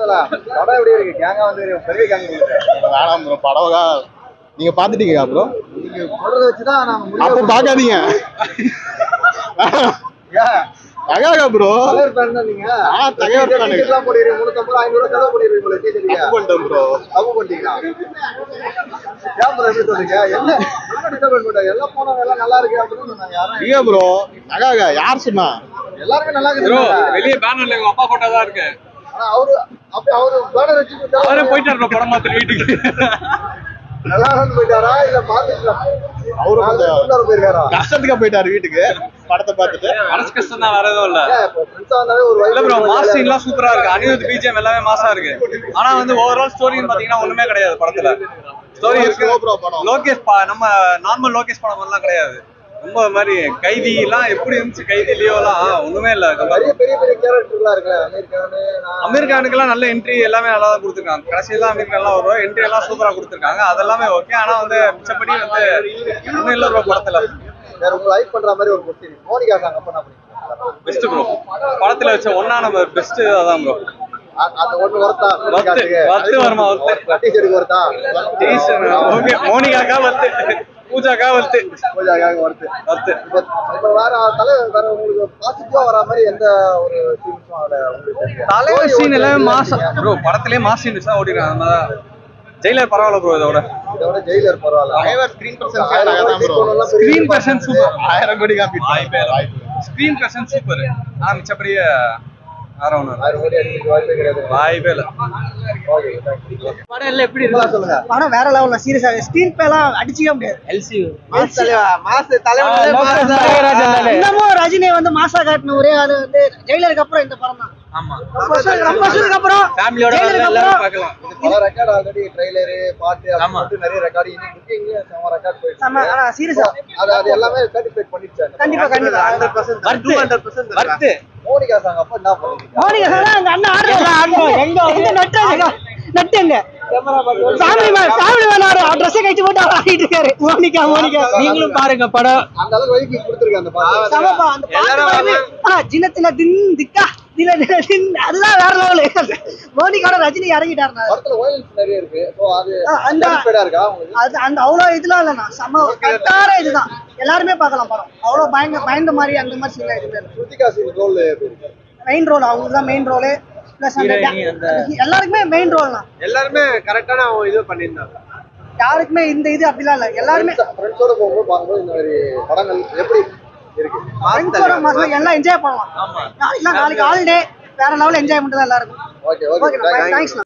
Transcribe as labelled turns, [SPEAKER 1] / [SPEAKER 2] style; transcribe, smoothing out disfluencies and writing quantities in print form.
[SPEAKER 1] படம் எப்படி இருக்கு? கேங்கா வந்து பெரிய கேங் வேணாம் ப்ரோ. படம் நீங்க பாத்துட்டீங்க ப்ரோ. நீங்க சொல்றத வச்சுதான் நாம அப்ப பாக்காதீங்க. தகவல் ப்ரோ. கலர் ஃபேன் தான் நீங்க. தகவல் ஃபேன் எல்லாம் போடுறீங்க. 350 500 செலவு பண்ணிருக்கீங்க போல கேக்குறீங்க. தப்பு பண்ணிட்டேன் ப்ரோ. தப்பு பண்ணிட்டீங்களா? ஏன் ப்ரோ எப்படி சொல்றீங்க? என்ன டிசைன் பண்ணீங்க? எல்லாம் போனவங்க எல்லாம் நல்லா இருக்கு அப்படினு சொன்னாங்க. யாரா? நீங்க ப்ரோ. தகவல் யார் சொன்னா? எல்லாரும் நல்லா இருக்கு ப்ரோ. வெளிய பேனர்ல உங்க அப்பா போட்டோ தான் இருக்கு. அவரு பேனர் வச்சு அவரே போயிட்டாரு படம் மாத்த வீட்டுக்கு. நல்லா வந்து போயிட்டாரா இல்ல பாத்துட்டா? அவரு உள்ளார போயிருக்காரா? கஷ்டத்துக்கு போயிட்டாரு வீட்டுக்கு. படத்தை பார்த்துட்டு மனசு கஷ்டம் தான், வேற எதுவும் இல்ல. இல்ல ப்ரோ, மாஸ் சீன்லாம் சூப்பரா இருக்கு. அனிருத் பிஜிஎம் எல்லாமே மாசா இருக்கு. ஆனா வந்து ஓவரால் ஸ்டோரின்னு பாத்தீங்கன்னா ஒண்ணுமே கிடையாது படத்துல. ஸ்டோரி இருக்கு லோகேஷ் நம்ம நார்மல் லோகேஷ் படம் எல்லாம் கிடையாது. ரொம்ப மாதிரி கைதி எல்லாம் எப்படி இருந்துச்சு, கைதி லியோலாம் ஒண்ணுமே இல்ல. பெரிய பெரிய கேரக்டர்லாம் இருக்கு. அமீர்கானுக்குலாம் நல்ல என்ட்ரி எல்லாமே நல்லா தான் கொடுத்துருக்காங்க. கடைசியில அமீர்கான் எல்லாம் வரும், என்ட்ரி எல்லாம் சூப்பரா கொடுத்துருக்காங்க. அதெல்லாமே ஓகே. ஆனா வந்து மிச்சப்படி வந்து ஒன்றும் இல்லை ப்ரோ படத்துல. வேற உங்களை லைக் பண்ற மாதிரி ஒரு கொஸ்டின். மோனிகா சாங் அப்ப என்ன பண்ணீங்க? Best bro. படத்துல வச்ச ஒன்னா நம்ம பெஸ்ட் அதான் ப்ரோ. அந்த ஒண்ணு வரதா வர்த்து வருமா? வர்த்து டீச்சருக்கு வரதா? Teacher okay. மோனிகாக்கா வர்த்து, பூஜாக்கா வர்த்து, பூஜாக்காக வர்த்து வர்த்து. இப்ப வேற தலைவர் வேற உங்களுக்கு பாசிட்டிவா வர மாதிரி எந்த ஒரு சீன்ஸும் அதுல உங்களுக்கு தலைவர் சீன் எல்லாமே மாஸ் ப்ரோ. படத்திலேயே மாஸ் சீன்ஸ் தான் ஓடிறாங்க. ஜெயிலர் பரவாயில்ல ப்ரோ. இதோட ஜெயிலர் பரவாயில்ல. தலைவர் ஸ்கிரீன் பிரசன்ஸ் சூப்பர். 1000 கோடி காப்பி ஸ்கிரீன் பிரசன்ஸ் சூப்பர். ஆனா மிச்சப்படி வேற ஒண்ணு 1000 கோடி அடிக்க வாய்ப்பே கிடையாது. வாய்ப்பே இல்ல. படம் எல்லாம் எப்படி இருந்தா சொல்லுங்க. படம் வேற லெவல்ல. சீரியஸா ஸ்கிரீன் பிளே எல்லாம் அடிச்சிக்க முடியாது. எல்சி மாஸ் தலைவர் மாஸ். இன்னமும் ரஜினி வந்து மாசா காட்டின ஒரே ஆளு வந்து ஜெயிலருக்கு அப்புறம் இந்த படம் தான். ஆமா, ரொம்ப வருஷத்துக்கு அப்புறம் ஃபேமிலியோட எல்லாரும் பார்க்கலாம். பல ரெக்கார்ட் ஆல்ரெடி ட்ரைலர் பாட்டு அப்படி நிறைய ரெக்கார்ட் இனி புக்கிங் சம ரெக்கார்ட் போயிடுச்சு. ஆனா சீரியஸா அது எல்லாமே சர்டிஃபைட் பண்ணிட்டாங்க. கண்டிப்பா 100% 200% வர்த். மோனிகா சாங் அப்ப என்ன பண்ணுவீங்க? மோனிகா சாங் அங்க அண்ணா ஆடுறோம். எங்க நட்டுங்க ஃபேமிலி மேன் அட்ரஸ் கழிச்சு போட்டு ஆடிட்டு இருக்காரு. மோனிகா நீங்களும் பாருங்க படம். அந்த அளவுக்கு வைப்பு கொடுத்திருக்காங்க அந்த பாட்டு. சமப்பா அந்த பாட்டு ஜினத்தில தின் திக்கா அதுதான் வேற லெவல். மோனிகாவோட ரஜினி இறங்கிட்டாரு. படத்துல வயலன்ஸ் நிறைய இருக்கு. சோ அது அந்த இருக்கா உங்களுக்கு? அது அந்த அவ்வளவு இதெல்லாம் இல்ல. சம கட்டார இதுதான். எல்லாருமே பார்க்கலாம் படம். அவ்வளவு பயந்த மாதிரி அந்த மாதிரி சீன் எதுவுமே இல்ல. ஸ்ருதிகா சீன் ரோல் எப்படி இருக்கு? மெயின் ரோல் அவங்க தான். மெயின் ரோல் பிளஸ் எல்லாருக்குமே மெயின் ரோல் தான். எல்லாருமே கரெக்டான இது பண்ணிருந்தாங்க. யாருக்குமே இந்த இது அப்படிலாம் இல்ல. எல்லாருமே ஃப்ரெண்ட்ஸோட போகும்போது பாக்கும்போது இந்த மாதிரி படங்கள் எப்படி இருக்கு? எல்லாம் என்ஜாய் பண்ணலாம். நாளைக்கு ஹாலிடே வேற லெவல் என்ஜாய்மெண்ட் தான் எல்லாருக்கும். Okay thanks.